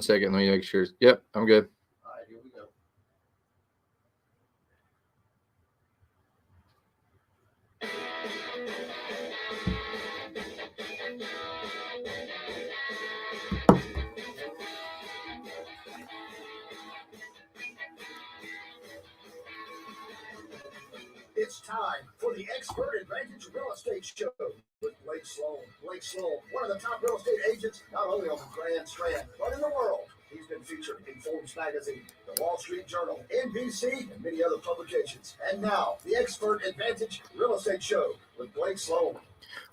Second, let me make sure. Yep, I'm good. All right, here we go. It's time for the Expert Advantage Real Estate Show with Blake Sloan. Blake Sloan, one of the top real estate agents, not only on the Grand Strand, but in the world. He's been featured in Forbes magazine, the Wall Street Journal, NBC, and many other publications. And now, the Expert Advantage Real Estate Show with Blake Sloan.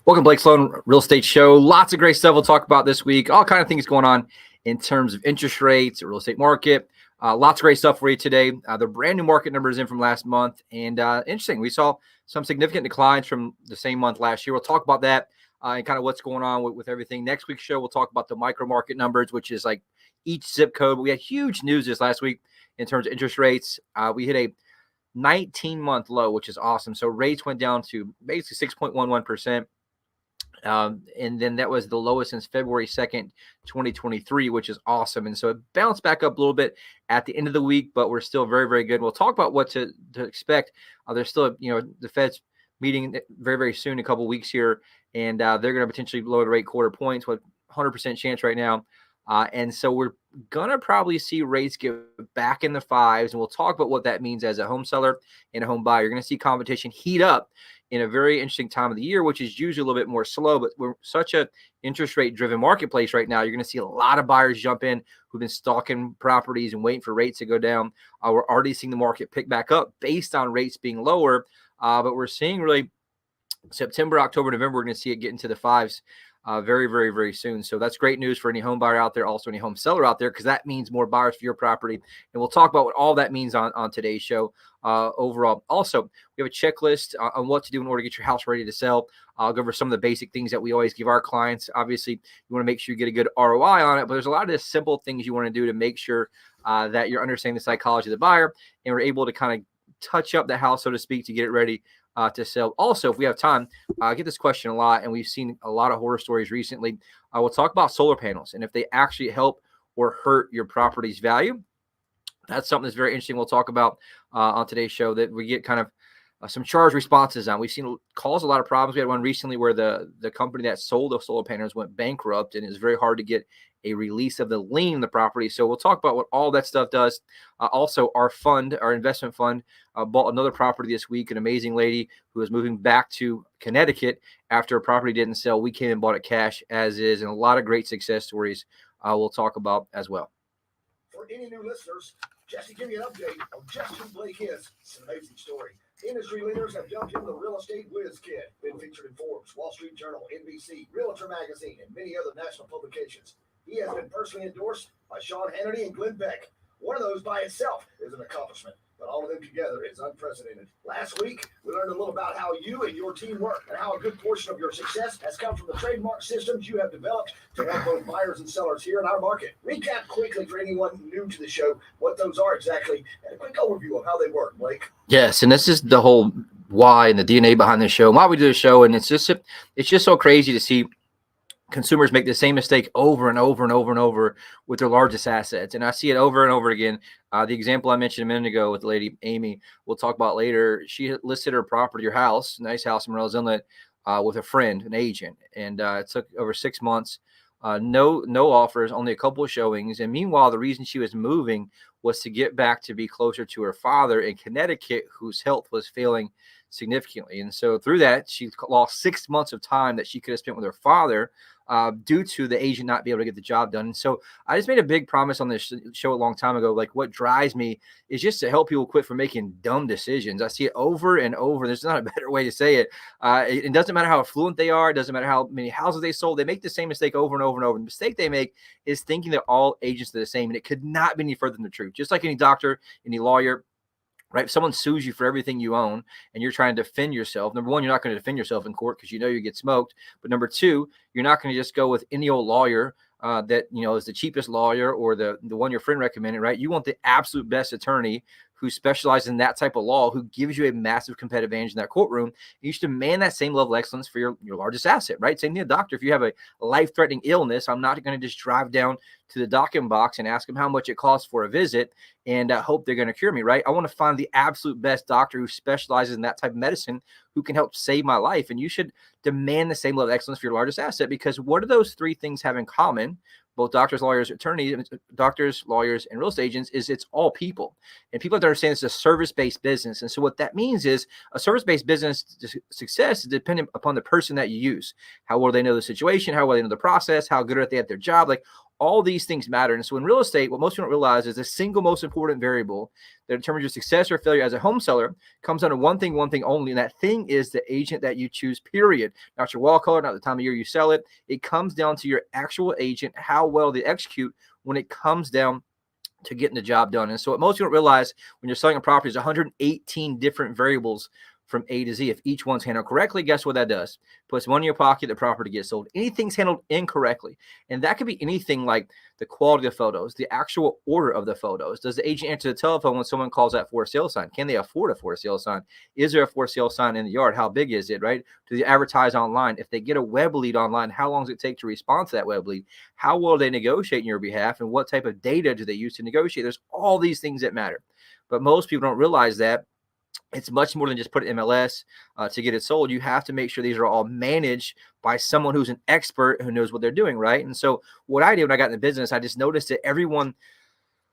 Welcome, Blake Sloan Real Estate Show. Lots of great stuff we'll talk about this week. All kind of things going on in terms of interest rates, real estate market. Lots of great stuff for you today. The brand new market numbers in from last month. And interesting, we saw some significant declines from the same month last year. We'll talk about that and kind of what's going on with everything. Next week's show, we'll talk about the micro market numbers, which is like each zip code. We had huge news this last week in terms of interest rates. We hit a 19-month low, which is awesome. So rates went down to basically 6.11%. And then that was the lowest since February 2nd, 2023, which is awesome. And so it bounced back up a little bit at the end of the week, but we're still very, very good. We'll talk about what to expect. There's still, the Fed's meeting very, very soon, a couple of weeks here, and they're going to potentially lower the rate quarter points with 100% chance right now. And so we're going to probably see rates get back in the fives, and we'll talk about what that means as a home seller and a home buyer. You're going to see competition heat up in a very interesting time of the year, which is usually a little bit more slow, but we're such a interest rate driven marketplace right now. You're going to see a lot of buyers jump in who've been stalking properties and waiting for rates to go down. We're already seeing the market pick back up based on rates being lower, but we're seeing really September, October, November, we're going to see it get into the fives very, very, very soon. So that's great news for any home buyer out there, also any home seller out there, because that means more buyers for your property. And we'll talk about what all that means on today's show overall. Also, we have a checklist on what to do in order to get your house ready to sell. I'll go over some of the basic things that we always give our clients. Obviously, you want to make sure you get a good ROI on it, but there's a lot of simple things you want to do to make sure that you're understanding the psychology of the buyer and we're able to kind of touch up the house, so to speak, to get it ready to sell. Also, if we have time, I get this question a lot, and we've seen a lot of horror stories recently. We'll talk about solar panels and if they actually help or hurt your property's value. That's something that's very interesting. We'll talk about on today's show that we get kind of some charge responses on. We've seen cause a lot of problems. We had one recently where the company that sold the solar panels went bankrupt, and it's very hard to get a release of the lien in the property. So we'll talk about what all that stuff does. Also, our investment fund, bought another property this week. An amazing lady who is moving back to Connecticut after a property didn't sell. We came and bought it cash as is, and a lot of great success stories we'll talk about as well. For any new listeners, just to give you an update on just who Blake is, it's an amazing story. Industry leaders have jumped into the real estate whiz kid. Been featured in Forbes, Wall Street Journal, NBC, Realtor Magazine, and many other national publications. He has been personally endorsed by Sean Hannity and Glenn Beck. One of those by itself is an accomplishment, but all of them together is unprecedented. Last week, we learned a little about how you and your team work and how a good portion of your success has come from the trademark systems you have developed to help both buyers and sellers here in our market. Recap quickly for anyone new to the show what those are exactly and a quick overview of how they work, Blake. Yes, and this is the whole why and the DNA behind the show, why we do the show, and it's just so crazy to see consumers make the same mistake over and over and over and over with their largest assets. And I see it over and over again. The example I mentioned a minute ago with the lady, Amy, we'll talk about later. She listed her property, her house, nice house in Morel's Inlet, with a friend, an agent. And it took over 6 months. No offers, only a couple of showings. And meanwhile, the reason she was moving was to get back to be closer to her father in Connecticut, whose health was failing significantly. And so through that, she lost 6 months of time that she could have spent with her father due to the agent not be able to get the job done. And so I just made a big promise on this show a long time ago. Like, what drives me is just to help people quit from making dumb decisions. I see it over and over. There's not a better way to say it. It doesn't matter how affluent they are. It doesn't matter how many houses they sold. They make the same mistake over and over and over. The mistake they make is thinking that all agents are the same. And it could not be any further than the truth. Just like any doctor, any lawyer, right? If someone sues you for everything you own and you're trying to defend yourself, number one, you're not going to defend yourself in court because you know you get smoked. But number two, you're not going to just go with any old lawyer that is the cheapest lawyer or the one your friend recommended, right? You want the absolute best attorney who specializes in that type of law, who gives you a massive competitive advantage in that courtroom. You should demand that same level of excellence for your largest asset, right? Same thing, a doctor. If you have a life-threatening illness, I'm not going to just drive down to the document box and ask them how much it costs for a visit and hope they're going to cure me, right? I want to find the absolute best doctor who specializes in that type of medicine, who can help save my life. And you should demand the same level of excellence for your largest asset, because what do those three things have in common? Both doctors, lawyers, attorneys, doctors, lawyers, and real estate agents, is it's all people. And people have to understand it's a service-based business. And so what that means is a service-based business success is dependent upon the person that you use. How well they know the situation, how well they know the process, how good are they at their job. Like, all these things matter. And so in real estate, what most people don't realize is the single most important variable that determines your success or failure as a home seller comes down to one thing only. And that thing is the agent that you choose, period. Not your wall color, not the time of year you sell it. It comes down to your actual agent, how well they execute when it comes down to getting the job done. And so what most people don't realize when you're selling a property is 118 different variables from A to Z. If each one's handled correctly, guess what that does? Puts money in your pocket, the property gets sold. Anything's handled incorrectly. And that could be anything like the quality of photos, the actual order of the photos. Does the agent answer the telephone when someone calls that for sale sign? Can they afford a for sale sign? Is there a for sale sign in the yard? How big is it, right? Do they advertise online? If they get a web lead online, how long does it take to respond to that web lead? How well do they negotiate on your behalf? And what type of data do they use to negotiate? There's all these things that matter. But most people don't realize that it's much more than just put MLS to get it sold. You have to make sure these are all managed by someone who's an expert who knows what they're doing, right? And so what I did when I got in the business, I just noticed that everyone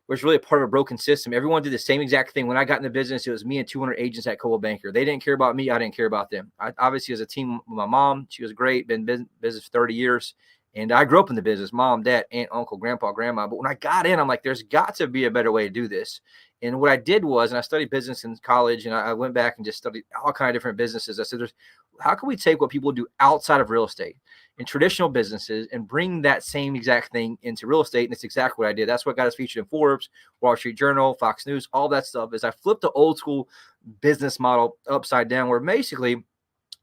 was really a part of a broken system. Everyone did the same exact thing. When I got in the business, it was me and 200 agents at Coldwell Banker. They didn't care about me. I didn't care about them. I obviously, as a team with my mom, she was great, been in business for 30 years. And I grew up in the business, mom, dad, aunt, uncle, grandpa, grandma. But when I got in, I'm like, there's got to be a better way to do this. And what I did was, and I studied business in college, and I went back and just studied all kinds of different businesses. I said, how can we take what people do outside of real estate in traditional businesses and bring that same exact thing into real estate? And it's exactly what I did. That's what got us featured in Forbes, Wall Street Journal, Fox News, all that stuff. Is I flipped the old school business model upside down, where basically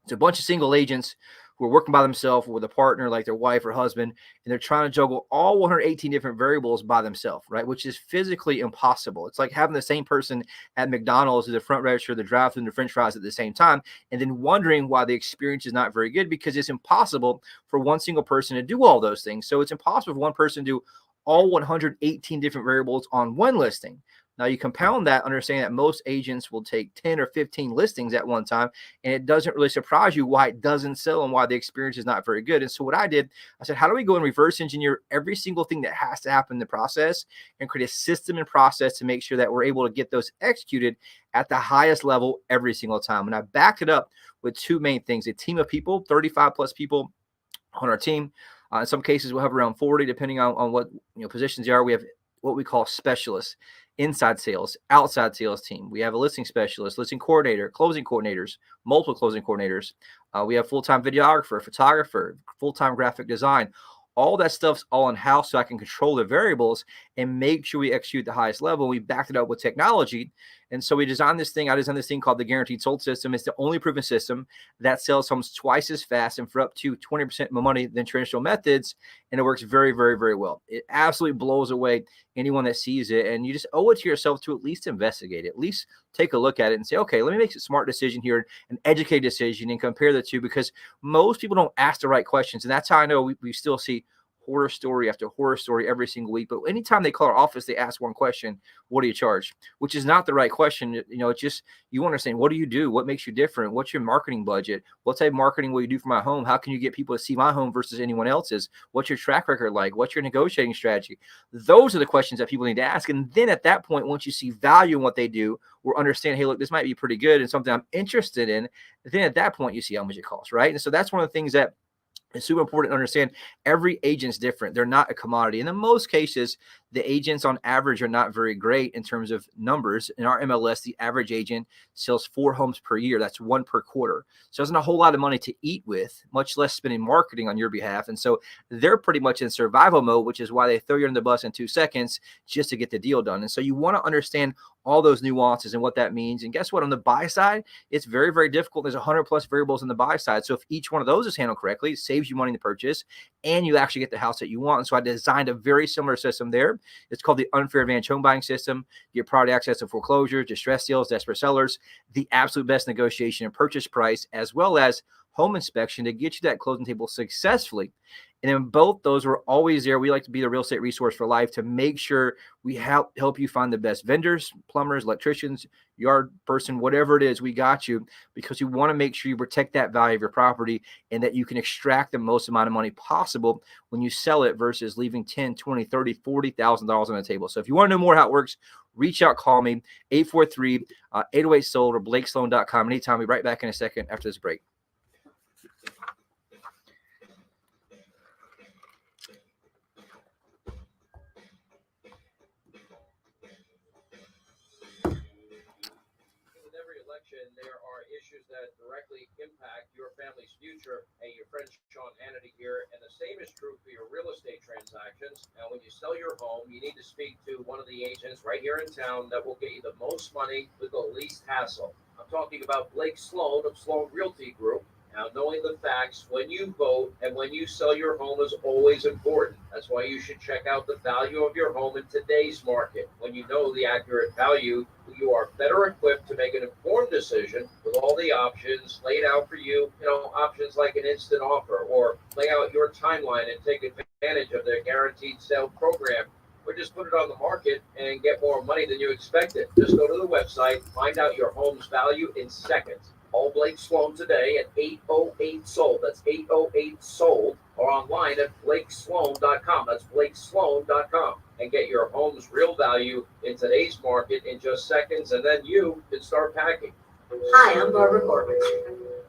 it's a bunch of single agents who are working by themselves with a partner like their wife or husband, and they're trying to juggle all 118 different variables by themselves, right? Which is physically impossible. It's like having the same person at McDonald's at the front register, the drive-thru, and the French fries at the same time, and then wondering why the experience is not very good, because it's impossible for one single person to do all those things. So it's impossible for one person to do all 118 different variables on one listing. Now you compound that, understanding that most agents will take 10 or 15 listings at one time, and it doesn't really surprise you why it doesn't sell and why the experience is not very good. And so what I did, I said, how do we go and reverse engineer every single thing that has to happen in the process and create a system and process to make sure that we're able to get those executed at the highest level every single time? And I backed it up with two main things: a team of people, 35 plus people on our team. In some cases, we'll have around 40, depending on what positions they are. We have what we call specialists, inside sales, outside sales team. We have a listing specialist, listing coordinator, closing coordinators, multiple closing coordinators. We have full-time videographer, photographer, full-time graphic design. All that stuff's all in-house, so I can control the variables and make sure we execute the highest level. We backed it up with technology. And so we designed this thing. I designed this thing called the Guaranteed Sold System. It's the only proven system that sells homes twice as fast and for up to 20% more money than traditional methods. And it works very, very, very well. It absolutely blows away anyone that sees it. And you just owe it to yourself to at least investigate it, at least take a look at it and say, okay, let me make a smart decision here, an educated decision, and compare the two, because most people don't ask the right questions. And that's how I know we still see horror story after horror story every single week. But anytime they call our office, they ask one question: what do you charge? Which is not the right question. It's just, you understand, what do you do? What makes you different? What's your marketing budget? What type of marketing will you do for my home? How can you get people to see my home versus anyone else's? What's your track record like? What's your negotiating strategy? Those are the questions that people need to ask. And then at that point, once you see value in what they do, or understand, hey, look, this might be pretty good and something I'm interested in, then at that point, you see how much it costs, right? And so that's one of the things that it's super important to understand. Every agent's different. They're not a commodity. And in most cases, the agents on average are not very great in terms of numbers. In our MLS, the average agent sells 4 homes per year. That's 1 per quarter. So there's not a whole lot of money to eat with, much less spending marketing on your behalf. And so they're pretty much in survival mode, which is why they throw you in the bus in 2 seconds just to get the deal done. And so you want to understand all those nuances and what that means. And guess what? On the buy side, it's very, very difficult. There's 100 plus variables on the buy side. So if each one of those is handled correctly, it saves you money in the purchase and you actually get the house that you want. And so I designed a very similar system there. It's called the Unfair Advantage Home Buying System. You get priority access to foreclosures, distress deals, desperate sellers, the absolute best negotiation and purchase price, as well as home inspection to get you that closing table successfully. And in both those, we're always there. We like to be the real estate resource for life to make sure we help you find the best vendors, plumbers, electricians, yard person, whatever it is, we got you, because you want to make sure you protect that value of your property and that you can extract the most amount of money possible when you sell it versus leaving 10, 20, 30, $40,000 on the table. So if you want to know more how it works, reach out, call me, 843-808-SOLD or BlakeSloan.com anytime. We'll be right back in a second after this break. There are issues that directly impact your family's future. Hey, your friend Sean Hannity here, and the same is true for your real estate transactions. Now, when you sell your home, you need to speak to one of the agents right here in town that will get you the most money with the least hassle. I'm talking about Blake Sloan of Sloan Realty Group. Now, knowing the facts when you vote and when you sell your home is always important. That's why you should check out the value of your home in today's market. When you know the accurate value, you are better equipped to make an informed decision with all the options laid out for you. You know, options like an instant offer, or lay out your timeline and take advantage of their guaranteed sale program, or just put it on the market and get more money than you expected. Just go to the website, find out your home's value in seconds. Call Blake Sloan today at 808-SOLD. That's 808-SOLD, or online at BlakeSloan.com. That's BlakeSloan.com. And get your home's real value in today's market in just seconds, and then you can start packing. Hi, I'm Barbara Corbett.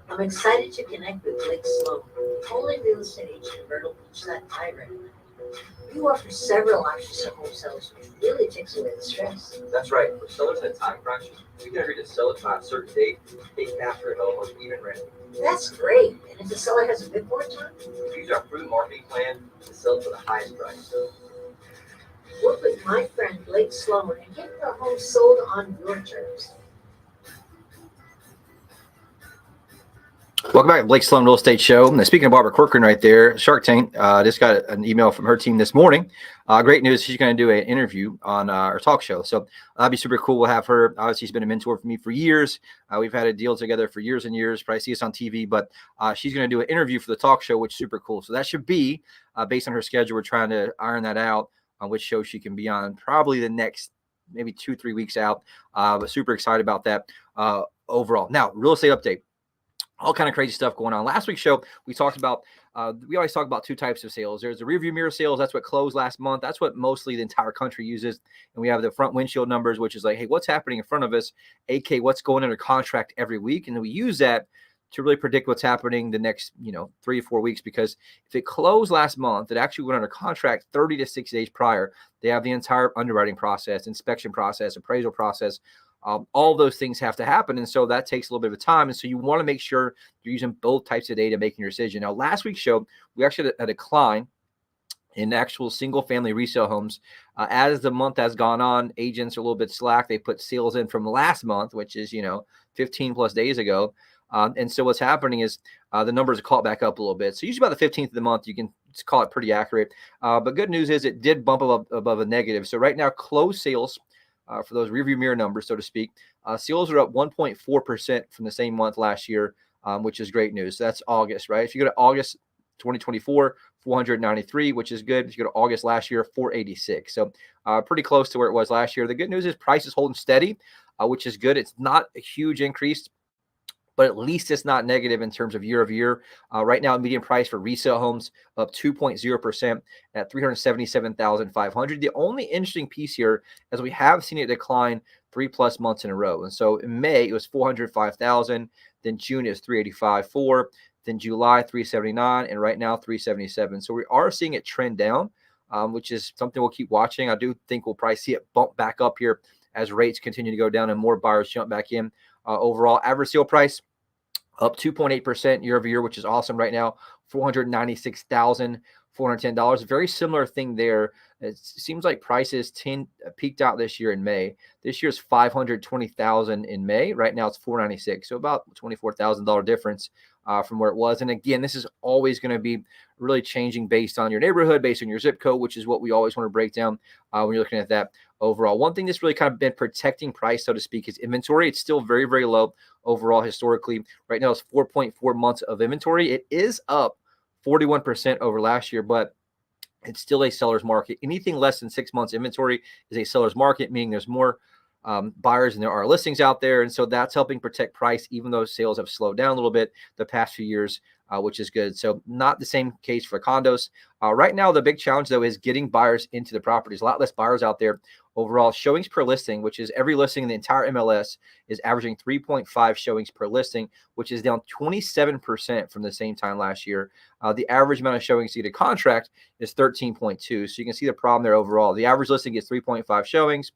I'm excited to connect with Blake Sloan, the only real estate agent in Myrtle Beach that I recommend. You offer several options to home sellers, which really takes away the stress. That's right. For sellers in a time crunch, we can agree to sell it on a certain date, take cash for a home, or even rent. That's great. And if the seller has a bit more time, We use our proven marketing plan to sell it for the highest price. work with my friend Blake Sloan and get your home sold on your terms. Welcome back to Blake Sloan Real Estate Show. And speaking of Barbara Corcoran right there, Shark Tank, just got an email from her team this morning. Great news. She's going to do an interview on our talk show. So that'd be super cool. We'll have her. Obviously, she's been a mentor for me for years. We've had a deal together for years and years. Probably see us on TV, but she's going to do an interview for the talk show, which is super cool. So that should be based on her schedule. We're trying to iron that out on which show she can be on, probably the next maybe 2-3 weeks out. But super excited about that overall. Now, real estate update. All kind of crazy stuff going on. Last week's show, we talked about, we always talk about two types of sales. There's the rearview mirror sales. That's what closed last month. That's what mostly the entire country uses. And we have the front windshield numbers, which is like, hey, what's happening in front of us? AK, what's going under contract every week? And then we use that to really predict what's happening the next, 3 or 4 weeks, because if it closed last month, it actually went under contract 30 to 60 days prior. They have the entire underwriting process, inspection process, appraisal process. All those things have to happen. And so that takes a little bit of time. And so you want to make sure you're using both types of data making your decision. Now, last week's show, we actually had a decline in actual single family resale homes. As the month has gone on, agents are a little bit slack. They put sales in from last month, which is, 15 plus days ago. And so what's happening is the numbers are caught back up a little bit. So usually about the 15th of the month, you can call it pretty accurate. But good news is it did bump above a negative. So right now, closed sales, for those rearview mirror numbers, so to speak, sales are up 1.4% from the same month last year, which is great news. So that's August, right? If you go to August 2024, 493, which is good. If you go to August last year, 486. So pretty close to where it was last year. The good news is price is holding steady, which is good. It's not a huge increase, but at least it's not negative in terms of year over year. Right now, median price for resale homes up 2.0% at $377,500. The only interesting piece here is we have seen it decline 3+ months in a row. And so in May, it was $405,000. Then June is $385,400. Then July, $379,000. And right now, $377,000. So we are seeing it trend down, which is something we'll keep watching. I do think we'll probably see it bump back up here as rates continue to go down and more buyers jump back in. Overall, average sale price up 2.8% year over year, which is awesome right now. $496,410. Very similar thing there. It seems like prices peaked out this year in May. This year's 520,000 in May. Right now it's 496, so about $24,000 difference from where it was. And again, this is always going to be really changing based on your neighborhood, based on your zip code, which is what we always want to break down when you're looking at that overall. One thing that's really kind of been protecting price, so to speak, is inventory. It's still very, very low overall historically. Right now it's 4.4 months of inventory. It is up 41% over last year, but it's still a seller's market. Anything less than 6 months inventory is a seller's market, meaning there's more buyers than there are listings out there. And so that's helping protect price, even though sales have slowed down a little bit the past few years, which is good. So not the same case for condos. Right now, the big challenge, though, is getting buyers into the properties. A lot less buyers out there. Overall, showings per listing, which is every listing in the entire MLS, is averaging 3.5 showings per listing, which is down 27% from the same time last year. The average amount of showings to get a contract is 13.2. So you can see the problem there overall. The average listing gets 3.5 showings,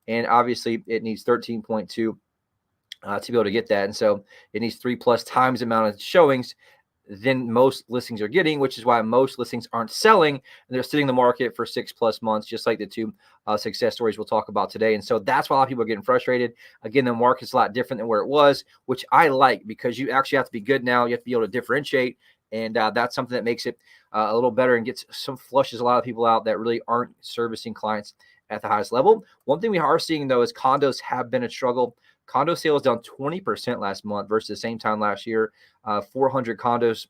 and obviously it needs 13.2 to be able to get that. And so it needs 3+ times the amount of showings than most listings are getting, which is why most listings aren't selling, and they're sitting in the market for 6+ months, just like the two success stories we'll talk about today. And so that's why a lot of people are getting frustrated. Again, the market's a lot different than where it was, which I like, because you actually have to be good now. You have to be able to differentiate, and that's something that makes it a little better and flushes a lot of people out that really aren't servicing clients at the highest level. One thing we are seeing, though, is condos have been a struggle. Condo sales down 20% last month versus the same time last year. 400 condos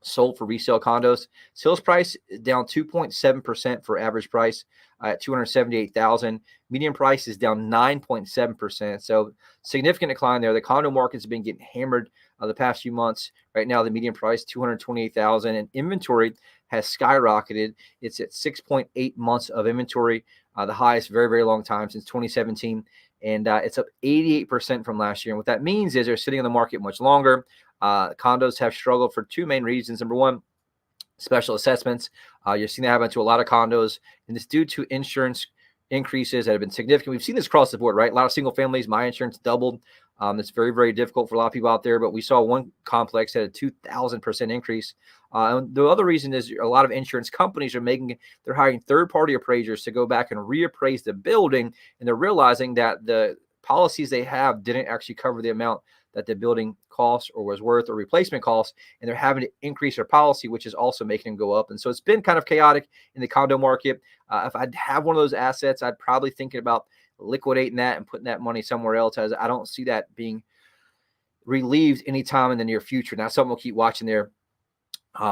sold for resale condos. Sales price down 2.7% for average price at $278,000. Median price is down 9.7%. So significant decline there. The condo market's been getting hammered the past few months. Right now, the median price $228,000, and inventory has skyrocketed. It's at 6.8 months of inventory, the highest very, very long time since 2017. And it's up 88% from last year. And what that means is they're sitting in the market much longer. Condos have struggled for two main reasons. Number one, special assessments. You're seeing that happen to a lot of condos, and it's due to insurance increases that have been significant. We've seen this across the board, right? A lot of single families, my insurance doubled. It's very, very difficult for a lot of people out there, but we saw one complex had a 2,000% increase. And the other reason is a lot of insurance companies they're hiring third-party appraisers to go back and reappraise the building, and they're realizing that the policies they have didn't actually cover the amount that the building cost or was worth, or replacement costs, and they're having to increase their policy, which is also making them go up. And so it's been kind of chaotic in the condo market. If I'd have one of those assets, I'd probably thinking about liquidating that and putting that money somewhere else, as I don't see that being relieved anytime in the near future. Now, something we'll keep watching there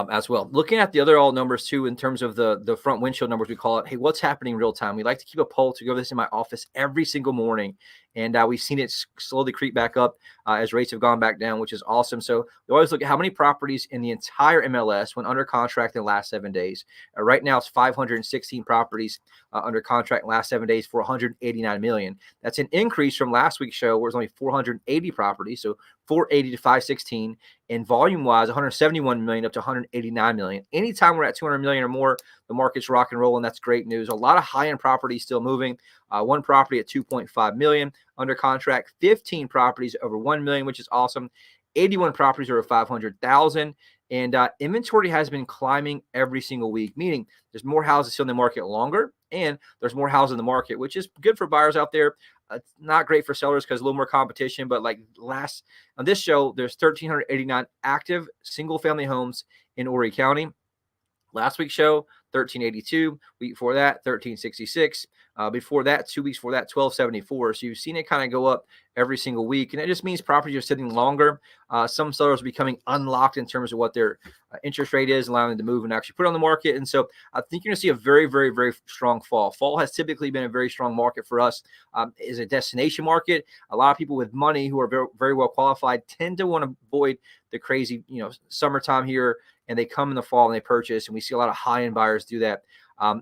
as well. Looking at the other all numbers too, in terms of the front windshield numbers, we call it. Hey, what's happening real time? We like to keep a poll to go over this in my office every single morning, and we've seen it slowly creep back up as rates have gone back down, which is awesome. So we always look at how many properties in the entire MLS went under contract in the last 7 days. Right now, it's 516 properties under contract in the last 7 days for $189 million. That's an increase from last week's show, where it's only 480 properties, so 480 to 516. And volume-wise, 171 million up to 189 million. Anytime we're at 200 million or more, the market's rock and roll, and that's great news. A lot of high-end properties still moving. One property at 2.5 million under contract. 15 properties over 1 million, which is awesome. 81 properties over 500,000. And inventory has been climbing every single week, meaning there's more houses still in the market longer, and there's more houses in the market, which is good for buyers out there. It's not great for sellers because a little more competition, but like on this show, there's 1,389 active single-family homes in Horry County. Last week's show, 1,382. Week before that, 1,366. Before that, 2 weeks before that, 1,274. So you've seen it kind of go up every single week, and it just means properties are sitting longer. Some sellers are becoming unlocked in terms of what their interest rate is, allowing them to move and actually put it on the market. And so I think you're going to see a very, very, very strong fall. Fall has typically been a very strong market for us. Is a destination market. A lot of people with money who are very, very well qualified tend to want to avoid the crazy, summertime here, and they come in the fall and they purchase, and we see a lot of high-end buyers do that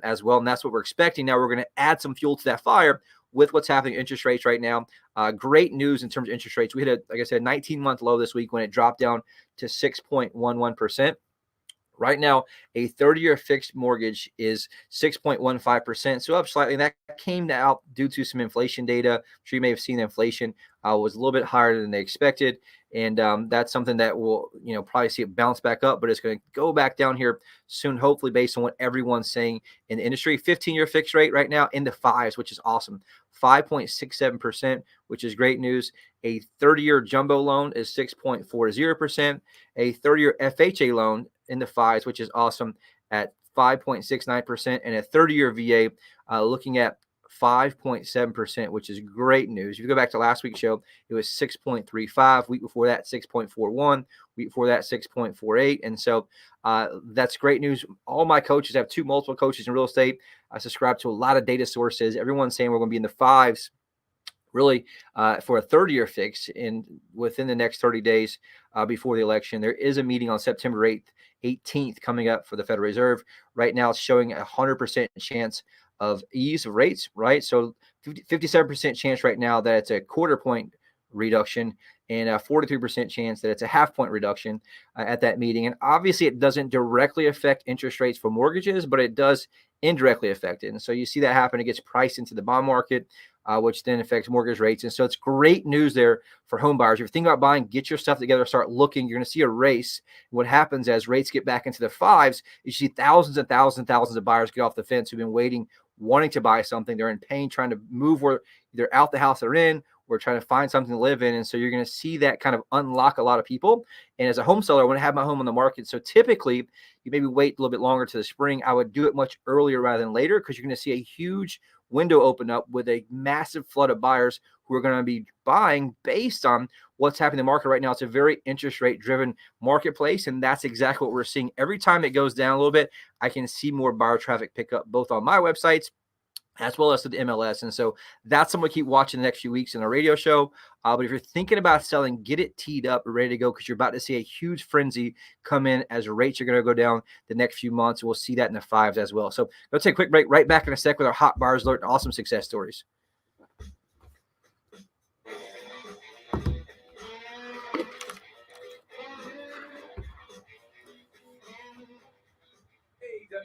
as well, and that's what we're expecting. Now we're going to add some fuel to that fire with what's happening in interest rates right now. Great news in terms of interest rates. We hit like I said, 19-month low this week when it dropped down to 6.11%. Right now, a 30-year fixed mortgage is 6.15%, so up slightly. And that came out due to some inflation data. I'm sure you may have seen the inflation was a little bit higher than they expected. And that's something that will, probably see it bounce back up, but it's going to go back down here soon, hopefully, based on what everyone's saying in the industry. 15-year fixed rate right now in the fives, which is awesome. 5.67%, which is great news. A 30-year jumbo loan is 6.40%. A 30-year FHA loan in the fives, which is awesome, at 5.69%, and a 30-year VA looking at 5.7%, which is great news. If you go back to last week's show, it was 6.35. Week before that, 6.41. Week before that, 6.48. And so that's great news. All my coaches, I have multiple coaches in real estate. I subscribe to a lot of data sources. Everyone's saying we're going to be in the fives really for a 30-year fix within the next 30 days before the election. There is a meeting on September 18th coming up for the Federal Reserve. Right now, it's showing 100% chance of ease of rates, right? So 57% chance right now that it's a quarter point reduction, and a 43% chance that it's a half point reduction at that meeting. And obviously it doesn't directly affect interest rates for mortgages, but it does indirectly affect it. And so you see that happen. It gets priced into the bond market, which then affects mortgage rates. And so it's great news there for home buyers. If you're thinking about buying, get your stuff together, start looking. You're going to see a race. What happens as rates get back into the fives, you see thousands and thousands and thousands of buyers get off the fence who've been waiting, wanting to buy something. They're in pain, trying to move where they're out the house they're in, or trying to find something to live in. And so you're going to see that kind of unlock a lot of people. And as a home seller, I want to have my home on the market. So typically you maybe wait a little bit longer to the spring. I would do it much earlier rather than later, because you're going to see a huge window open up with a massive flood of buyers who are going to be buying based on what's happening in the market right now. It's a very interest rate driven marketplace. And that's exactly what we're seeing. Every time it goes down a little bit, I can see more buyer traffic pick up both on my websites as well as to the MLS. And so that's something to keep watching the next few weeks in our radio show. But if you're thinking about selling, get it teed up, ready to go, because you're about to see a huge frenzy come in as rates are going to go down the next few months. We'll see that in the fives as well. So let's take a quick break. Right back in a sec with our hot buyers alert and awesome success stories.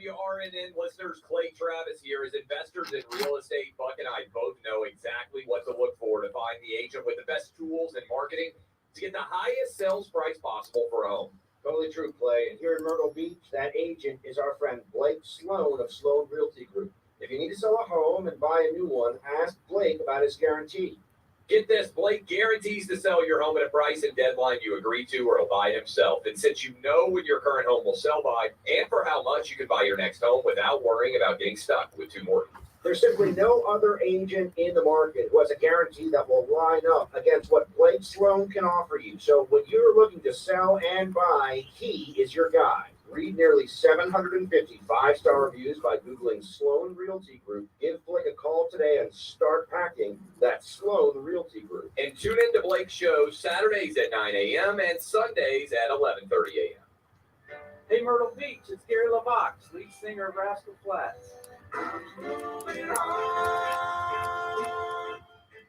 WRNN listeners, Clay Travis here. As investors in real estate, Buck and I both know exactly what to look for to find the agent with the best tools and marketing to get the highest sales price possible for a home. Totally true, Clay. And here in Myrtle Beach, that agent is our friend Blake Sloan of Sloan Realty Group. If you need to sell a home and buy a new one, ask Blake about his guarantee. Get this, Blake guarantees to sell your home at a price and deadline you agree to, or he'll buy it himself. And since you know when your current home will sell by and for how much, you can buy your next home without worrying about getting stuck with two mortgages. There's simply no other agent in the market who has a guarantee that will line up against what Blake Sloan can offer you. So when you're looking to sell and buy, he is your guy. Read nearly 750 five-star reviews by Googling Sloan Realty Group. Give Blake a call today and start packing. That's Sloan Realty Group. And tune in to Blake's show Saturdays at 9 a.m. and Sundays at 11:30 a.m. Hey, Myrtle Beach, it's Gary LaVox, lead singer of Rascal Flatts.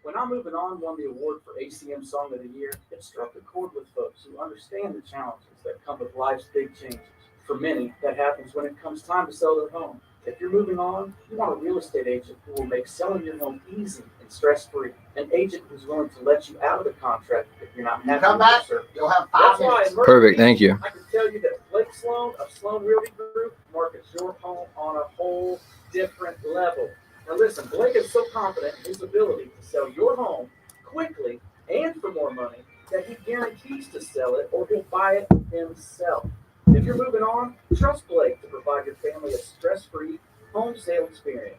When I'm Moving On won the award for ACM Song of the Year, it struck a chord with folks who understand the challenges that come with life's big changes. For many, that happens when it comes time to sell their home. If you're moving on, you want a real estate agent who will make selling your home easy and stress-free. An agent who's willing to let you out of the contract if you're not happy. Come back, you'll have 5 minutes. Perfect. Thank you. I can tell you that Blake Sloan of Sloan Realty Group markets your home on a whole different level. Now listen, Blake is so confident in his ability to sell your home quickly and for more money that he guarantees to sell it or he'll buy it himself. If you're moving on, trust Blake to provide your family a stress-free home sale experience.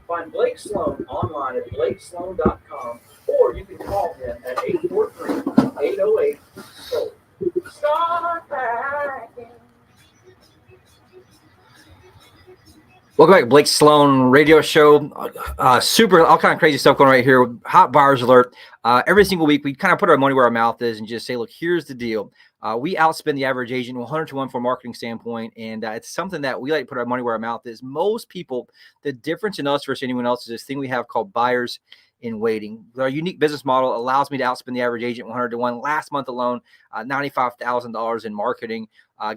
Find Blake Sloan online at blakesloan.com, or you can call him at 843-808-SOLD. Start packing. Welcome back, Blake Sloan radio show. Super, all kind of crazy stuff going right here. Hot buyers alert. Every single week, we kind of put our money where our mouth is and just say, look, here's the deal. We outspend the average agent 100 to 1 from a marketing standpoint, and it's something that we like to put our money where our mouth is. Most people, the difference in us versus anyone else is this thing we have called buyers in waiting. Our unique business model allows me to outspend the average agent 100 to 1. Last month alone, $95,000 in marketing,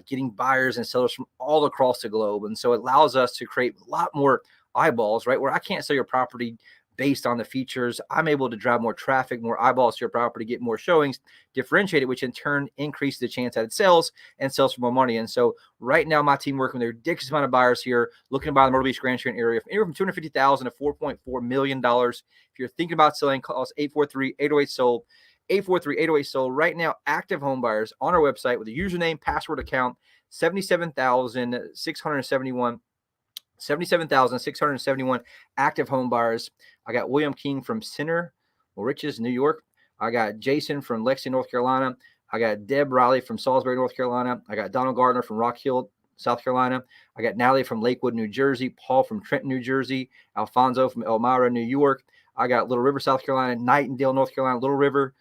getting buyers and sellers from all across the globe. And so it allows us to create a lot more eyeballs, right? Where I can't sell your property based on the features. I'm able to drive more traffic, more eyeballs to your property, get more showings, differentiate it, which in turn increases the chance that it sells and sells for more money. And so right now, my team working with a ridiculous amount of buyers here looking to buy the Myrtle Beach Grand Sharon area, anywhere from $250,000 to $4.4 million. If you're thinking about selling, call us 843-808-SOLD. 843-808-SOLD. Right now, active home buyers on our website with a username, password account, 77,671 active home buyers. I got William King from Center Riches, New York. I got Jason from Lexington, North Carolina. I got Deb Riley from Salisbury, North Carolina. I got Donald Gardner from Rock Hill, South Carolina. I got Natalie from Lakewood, New Jersey. Paul from Trenton, New Jersey. Alfonso from Elmira, New York. I got Little River, South Carolina. Nightendale, North Carolina. Little River.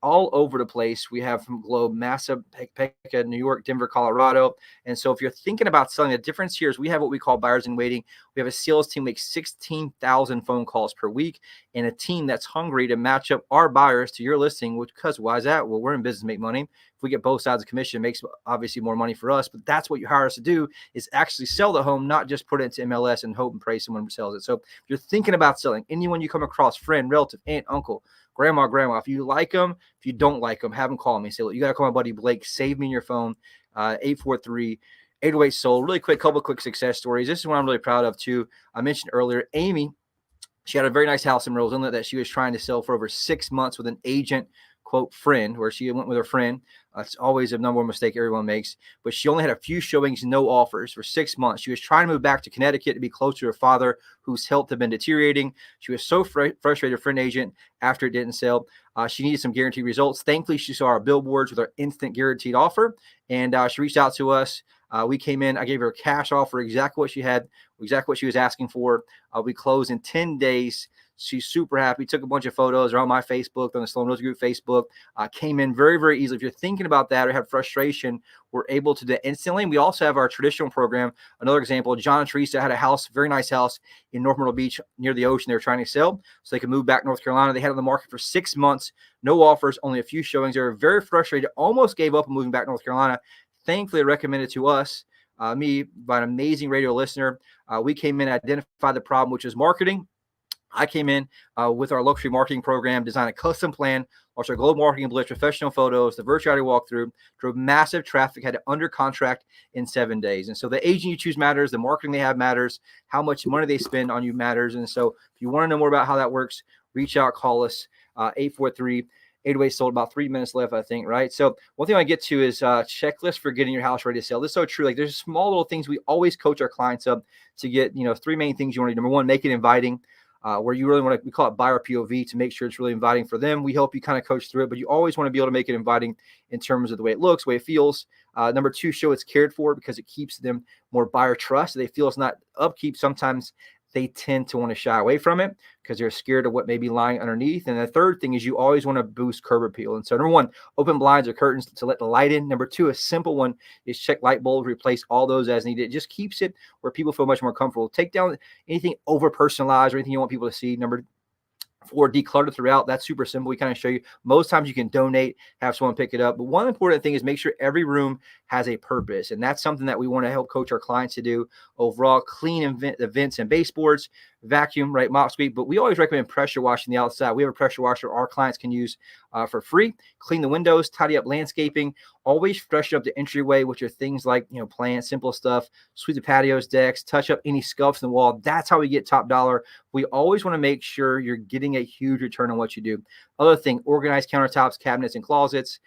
All over the place. We have from Globe, Massa, Pecca, New York, Denver, Colorado. And so if you're thinking about selling, the difference here is we have what we call buyers in waiting. We have a sales team make 16,000 phone calls per week and a team that's hungry to match up our buyers to your listing. Because why is that? Well, we're in business to make money. If we get both sides of commission, it makes obviously more money for us. But that's what you hire us to do, is actually sell the home, not just put it into MLS and hope and pray someone sells it. So if you're thinking about selling, anyone you come across, friend, relative, aunt, uncle, grandma, if you like them, if you don't like them, have them call me. Say, look, you got to call my buddy Blake. Save me in your phone, 843-808-SOLD. Really quick, couple quick success stories. This is one I'm really proud of too. I mentioned earlier, Amy, she had a very nice house in Myrtle Inlet that she was trying to sell for over 6 months with an agent, quote, friend, where she went with her friend. It's always a number one mistake everyone makes. But she only had a few showings, no offers for 6 months. She was trying to move back to Connecticut to be closer to her father, whose health had been deteriorating. She was so frustrated, friend agent, after it didn't sell. She needed some guaranteed results. Thankfully, she saw our billboards with our instant guaranteed offer, and she reached out to us. We came in. I gave her a cash offer, exactly what she had, exactly what she was asking for. We closed in 10 days. She's super happy. Took a bunch of photos. They're on my Facebook, on the Sloan Realty Group Facebook. Came in very, very easily. If you're thinking about that or have frustration, we're able to do it instantly. And we also have our traditional program. Another example, John and Teresa had a house, very nice house in North Myrtle Beach near the ocean. They were trying to sell so they could move back to North Carolina. They had it on the market for 6 months, no offers, only a few showings. They were very frustrated, almost gave up on moving back to North Carolina. Thankfully, recommended to us, me, by an amazing radio listener. We came in, identified the problem, which is marketing. I came in with our luxury marketing program, designed a custom plan, launched our global marketing blitz, professional photos, the virtuality walkthrough, drove massive traffic, had it under contract in 7 days. And so the agent you choose matters, the marketing they have matters, how much money they spend on you matters. And so if you want to know more about how that works, reach out, call us, 843-808-SOLD. About 3 minutes left, I think, right? So one thing I get to is checklist for getting your house ready to sell. This is so true. Like, there's small little things we always coach our clients up to get, 3 main things you want to do. Number one, make it inviting. Where you really want to, we call it buyer POV, to make sure it's really inviting for them. We help you kind of coach through it, but you always want to be able to make it inviting in terms of the way it looks, the way it feels. Number two, show it's cared for, because it keeps them more buyer trust. They feel it's not upkeep. Sometimes they tend to want to shy away from it because they're scared of what may be lying underneath. And the third thing is you always want to boost curb appeal. And so number one, open blinds or curtains to let the light in. Number two, a simple one is check light bulbs, replace all those as needed. It just keeps it where people feel much more comfortable. Take down anything over personalized or anything you want people to see. Number four, declutter throughout. That's super simple. We kind of show you. Most times you can donate, have someone pick it up. But one important thing is make sure every room has a purpose. And that's something that we want to help coach our clients to do overall. Clean the vents and baseboards, vacuum, right, mop, sweep. But we always recommend pressure washing the outside. We have a pressure washer our clients can use for free. Clean the windows, tidy up landscaping, always freshen up the entryway, which are things like, plants, simple stuff, sweep the patios, decks, touch up any scuffs in the wall. That's how we get top dollar. We always want to make sure you're getting a huge return on what you do. Other thing, organize countertops, cabinets, and closets.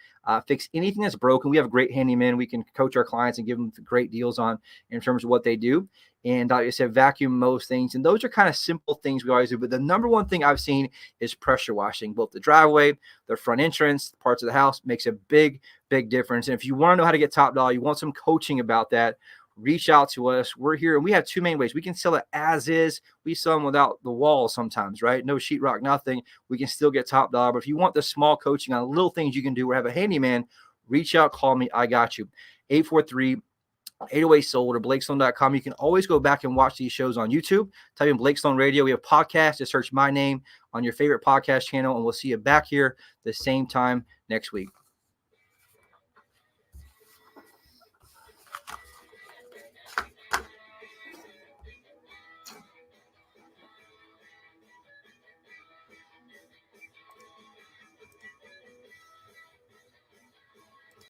Fix anything that's broken. We have a great handyman. We can coach our clients and give them great deals on in terms of what they do. And like I said, vacuum most things. And those are kind of simple things we always do. But the number one thing I've seen is pressure washing, both the driveway, the front entrance, parts of the house. Makes a big, big difference. And if you want to know how to get top dollar, you want some coaching about that, reach out to us. We're here, and we have two main ways. We can sell it as is. We sell them without the walls sometimes, right? No sheetrock, nothing. We can still get top dollar. But if you want the small coaching on little things you can do or have a handyman, reach out, call me. I got you. 843-808-SOLD or BlakeSloan.com. You can always go back and watch these shows on YouTube. Type in Blake Sloan Radio. We have podcasts. Just search my name on your favorite podcast channel, and we'll see you back here the same time next week.